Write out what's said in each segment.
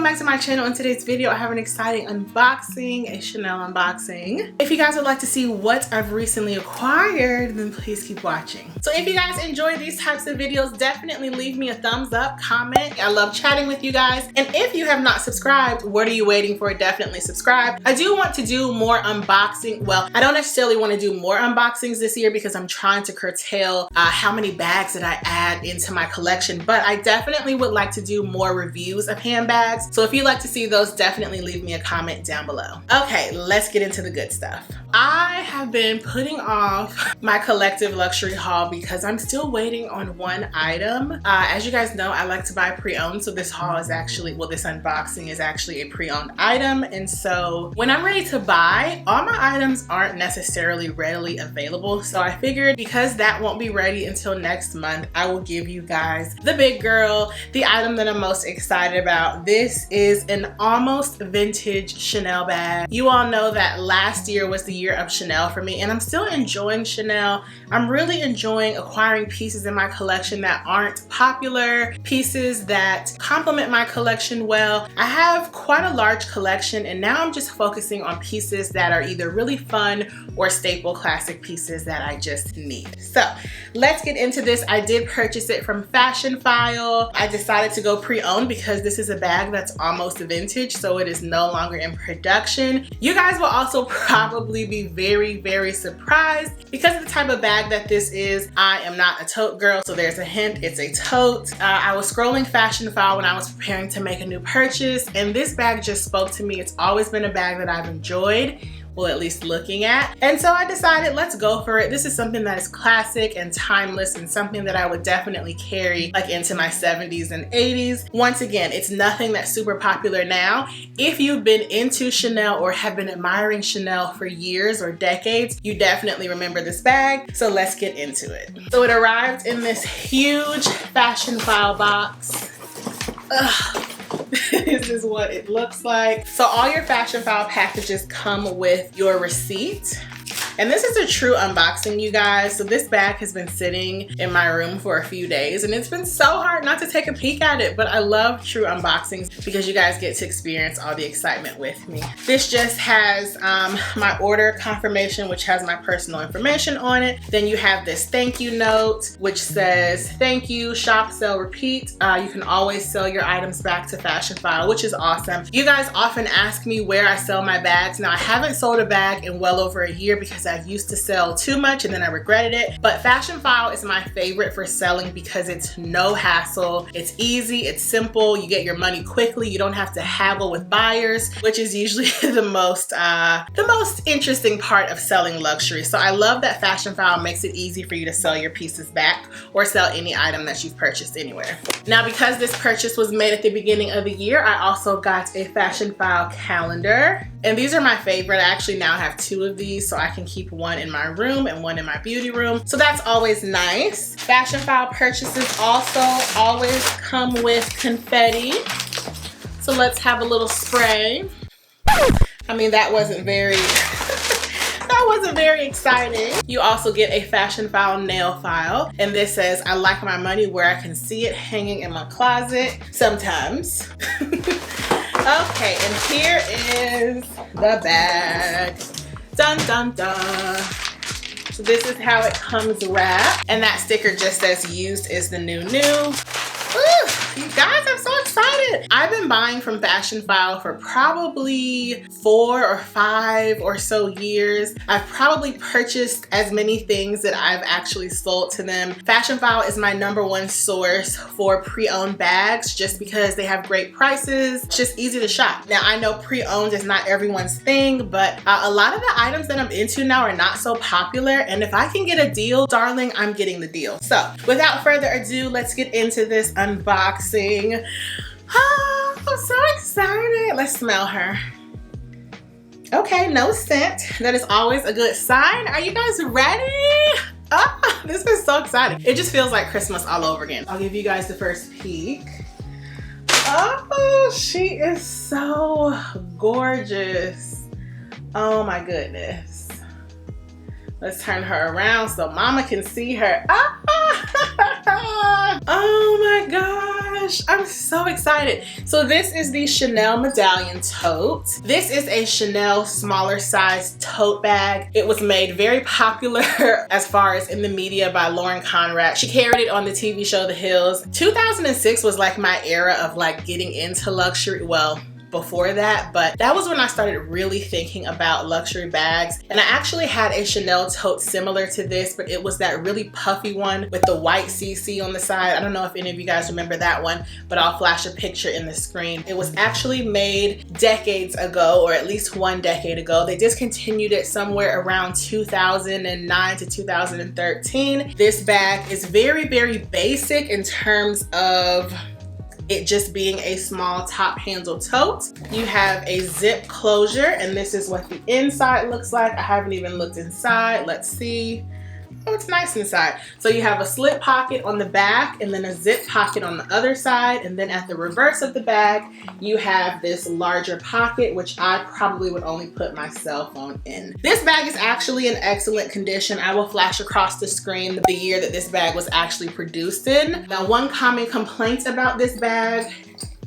back to my channel. In today's video I have an exciting unboxing, a Chanel unboxing. If you guys would like to see what I've recently acquired, then please keep watching. So if you guys enjoy these types of videos, definitely leave me a thumbs up, comment. I love chatting with you guys. And if you have not subscribed, what are you waiting for? Definitely subscribe. I do want to do more unboxing. Well, I don't necessarily want to do more unboxings this year because I'm trying to curtail how many bags that I add into my collection, but I definitely would like to do more reviews of handbags. So if you'd like to see those, definitely leave me a comment down below. Okay, let's get into the good stuff. I have been putting off my collective luxury haul because I'm still waiting on one item. As you guys know, I like to buy pre-owned, so this haul is actually, well, this unboxing is actually a pre-owned item. And so when I'm ready to buy, all my items aren't necessarily readily available. So I figured because that won't be ready until next month, I will give you guys the big girl, the item that I'm most excited about. This is an almost vintage Chanel bag. You all know that last year was the year of Chanel for me, and I'm still enjoying Chanel. I'm really enjoying acquiring pieces in my collection that aren't popular, pieces that complement my collection well. I have quite a large collection, and now I'm just focusing on pieces that are either really fun or staple classic pieces that I just need. So let's get into this. I did purchase it from Fashionphile. I decided to go pre-owned because this is a bag that's almost vintage, so it is no longer in production. You guys will also probably be very, very surprised because of the type of bag that this is. I am not a tote girl, so there's a hint, it's a tote. I was scrolling Fashionphile when I was preparing to make a new purchase, and this bag just spoke to me. It's always been a bag that I've enjoyed, well, at least looking at. And so I decided, let's go for it. This is something that is classic and timeless and something that I would definitely carry like into my 70s and 80s. Once again, it's nothing that's super popular now. If you've been into Chanel or have been admiring Chanel for years or decades, you definitely remember this bag. So let's get into it. So it arrived in this huge Fashionphile box. Ugh. This is what it looks like. So all your Fashionphile packages come with your receipt. And this is a true unboxing, you guys. So this bag has been sitting in my room for a few days, and it's been so hard not to take a peek at it, but I love true unboxings because you guys get to experience all the excitement with me. This just has my order confirmation, which has my personal information on it. Then you have this thank you note, which says, thank you, shop, sell, repeat. You can always sell your items back to Fashionphile, which is awesome. You guys often ask me where I sell my bags. Now, I haven't sold a bag in well over a year because I used to sell too much and then I regretted it. But Fashionphile is my favorite for selling because it's no hassle. It's easy, it's simple. You get your money quickly. You don't have to haggle with buyers, which is usually the most interesting part of selling luxury. So I love that Fashionphile makes it easy for you to sell your pieces back or sell any item that you've purchased anywhere. Now, because this purchase was made at the beginning of the year, I also got a Fashionphile calendar. And these are my favorite. I actually now have two of these, so I can keep one in my room and one in my beauty room. So that's always nice. Fashionphile purchases also always come with confetti. So let's have a little spray. I mean, that wasn't very exciting. You also get a Fashionphile nail file, and this says, I like my money where I can see it hanging in my closet sometimes. Okay, and here is the bag. Dun dun dun. So this is how it comes wrapped, and that sticker just says used is the new. Ooh, you guys, I'm so excited. I've been buying from Fashionphile for probably 4 or 5 or so years. I've probably purchased as many things that I've actually sold to them. Fashionphile is my #1 source for pre-owned bags just because they have great prices. It's just easy to shop. Now, I know pre-owned is not everyone's thing, but a lot of the items that I'm into now are not so popular, and if I can get a deal, darling, I'm getting the deal. So without further ado, let's get into this unboxing. Oh, I'm so excited. Let's smell her. Okay, no scent. That is always a good sign. Are you guys ready? Oh, this is so exciting. It just feels like Christmas all over again. I'll give you guys the first peek. Oh, she is so gorgeous. Oh my goodness. Let's turn her around so mama can see her. Oh my God. gosh, I'm so excited. So this is the Chanel Medallion Tote. This is a Chanel smaller size tote bag. It was made very popular as far as in the media by Lauren Conrad. She carried it on the TV show The Hills. 2006 was like my era of like getting into luxury. Well, before that, but that was when I started really thinking about luxury bags. And I actually had a Chanel tote similar to this, but it was that really puffy one with the white CC on the side. I don't know if any of you guys remember that one, but I'll flash a picture in the screen. It was actually made decades ago, or at least 1 decade ago. They discontinued it somewhere around 2009 to 2013. This bag is very, very basic in terms of it just being a small top handle tote. You have a zip closure, and this is what the inside looks like. I haven't even looked inside. Let's see. Oh, it's nice inside. So you have a slip pocket on the back and then a zip pocket on the other side. And then at the reverse of the bag, you have this larger pocket, which I probably would only put my cell phone in. This bag is actually in excellent condition. I will flash across the screen the year that this bag was actually produced in. Now, one common complaint about this bag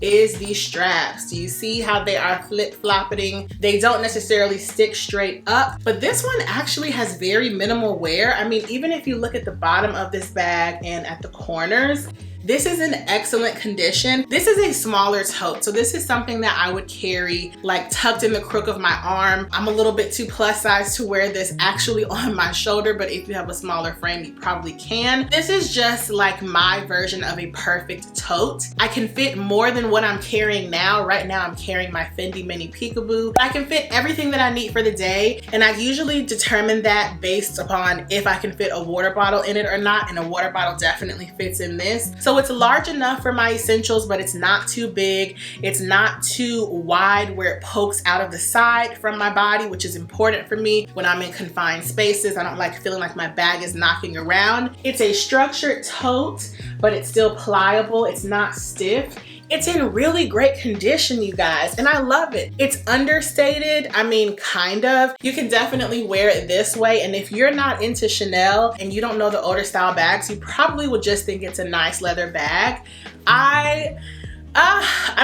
is the straps. Do you see how they are flip-flopping? They don't necessarily stick straight up, but this one actually has very minimal wear. I mean, even if you look at the bottom of this bag and at the corners, this is in excellent condition. This is a smaller tote, so this is something that I would carry like tucked in the crook of my arm. I'm a little bit too plus size to wear this actually on my shoulder, but if you have a smaller frame, you probably can. This is just like my version of a perfect tote. I can fit more than what I'm carrying now. Right now, I'm carrying my Fendi Mini Peekaboo. I can fit everything that I need for the day, and I usually determine that based upon if I can fit a water bottle in it or not, and a water bottle definitely fits in this. So it's large enough for my essentials, but it's not too big. It's not too wide where it pokes out of the side from my body, which is important for me when I'm in confined spaces. I don't like feeling like my bag is knocking around. It's a structured tote, but it's still pliable. It's not stiff. It's in really great condition, you guys, and I love it. It's understated. I mean, kind of. You can definitely wear it this way, and if you're not into Chanel and you don't know the older style bags, you probably would just think it's a nice leather bag. I'm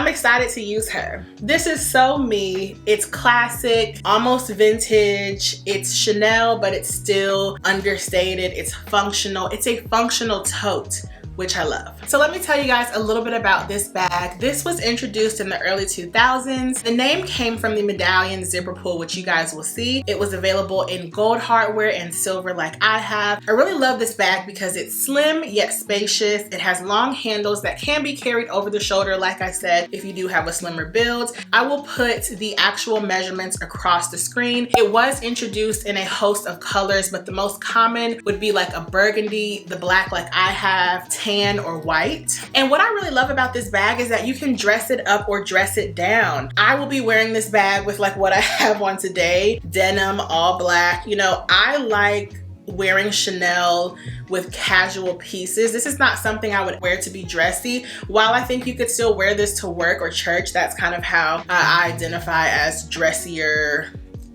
excited to use her. This is so me. It's classic, almost vintage. It's Chanel, but it's still understated. It's functional. It's a functional tote, which I love. So let me tell you guys a little bit about this bag. This was introduced in the early 2000s. The name came from the Medallion zipper pull, which you guys will see. It was available in gold hardware and silver like I have. I really love this bag because it's slim yet spacious. It has long handles that can be carried over the shoulder, like I said, if you do have a slimmer build. I will put the actual measurements across the screen. It was introduced in a host of colors, but the most common would be like a burgundy, the black like I have, tan, or white. And what I really love about this bag is that you can dress it up or dress it down. I will be wearing this bag with like what I have on today, denim, all black. You know, I like wearing Chanel with casual pieces. This is not something I would wear to be dressy. While I think you could still wear this to work or church, that's kind of how I identify as dressier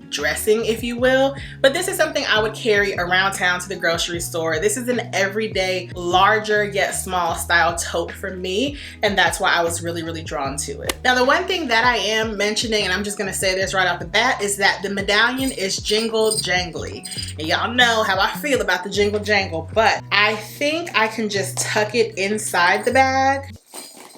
dressing, if you will. But this is something I would carry around town to the grocery store. This is an everyday, larger yet small style tote for me, and that's why I was really, really drawn to it. Now, the one thing that I am mentioning, and I'm just gonna say this right off the bat, is that the medallion is jingle jangly. And y'all know how I feel about the jingle jangle, but I think I can just tuck it inside the bag.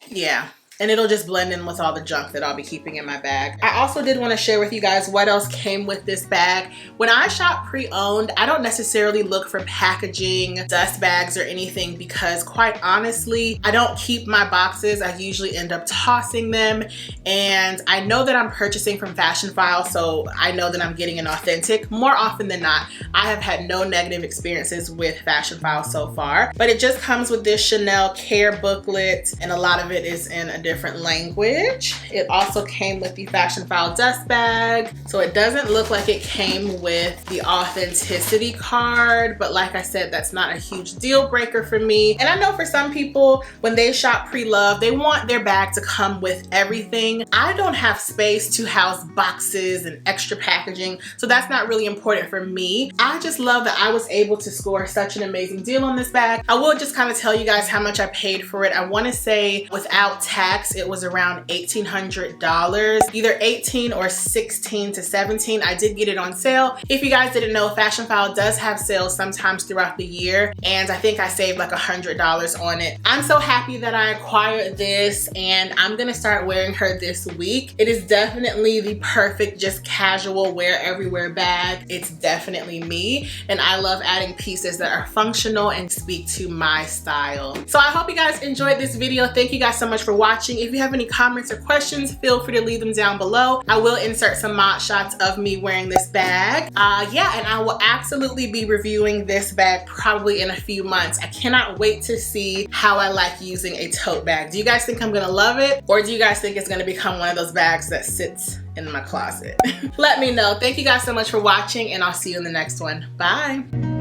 Yeah. And it'll just blend in with all the junk that I'll be keeping in my bag. I also did want to share with you guys what else came with this bag. When I shop pre-owned, I don't necessarily look for packaging, dust bags, or anything because quite honestly, I don't keep my boxes. I usually end up tossing them, and I know that I'm purchasing from Fashionphile, so I know that I'm getting an authentic. More often than not, I have had no negative experiences with Fashionphile so far, but it just comes with this Chanel care booklet, and a lot of it is in addition different language. It also came with the Fashionphile dust bag. So it doesn't look like it came with the authenticity card, but like I said, that's not a huge deal breaker for me. And I know for some people, when they shop pre-loved, they want their bag to come with everything. I don't have space to house boxes and extra packaging, so that's not really important for me. I just love that I was able to score such an amazing deal on this bag. I will just kind of tell you guys how much I paid for it. I want to say without tax, it was around $1,800, either 18 or 16 to 17. I did get it on sale. If you guys didn't know, Fashionphile does have sales sometimes throughout the year, and I think I saved like $100 on it. I'm so happy that I acquired this, and I'm gonna start wearing her this week. It is definitely the perfect just casual wear everywhere bag. It's definitely me, and I love adding pieces that are functional and speak to my style. So I hope you guys enjoyed this video. Thank you guys so much for watching. If you have any comments or questions, feel free to leave them down below. I will insert some mod shots of me wearing this bag. Yeah, and I will absolutely be reviewing this bag probably in a few months. I cannot wait to see how I like using a tote bag. Do you guys think I'm gonna love it, or do you guys think it's gonna become one of those bags that sits in my closet? Let me know. Thank you guys so much for watching, and I'll see you in the next one. Bye.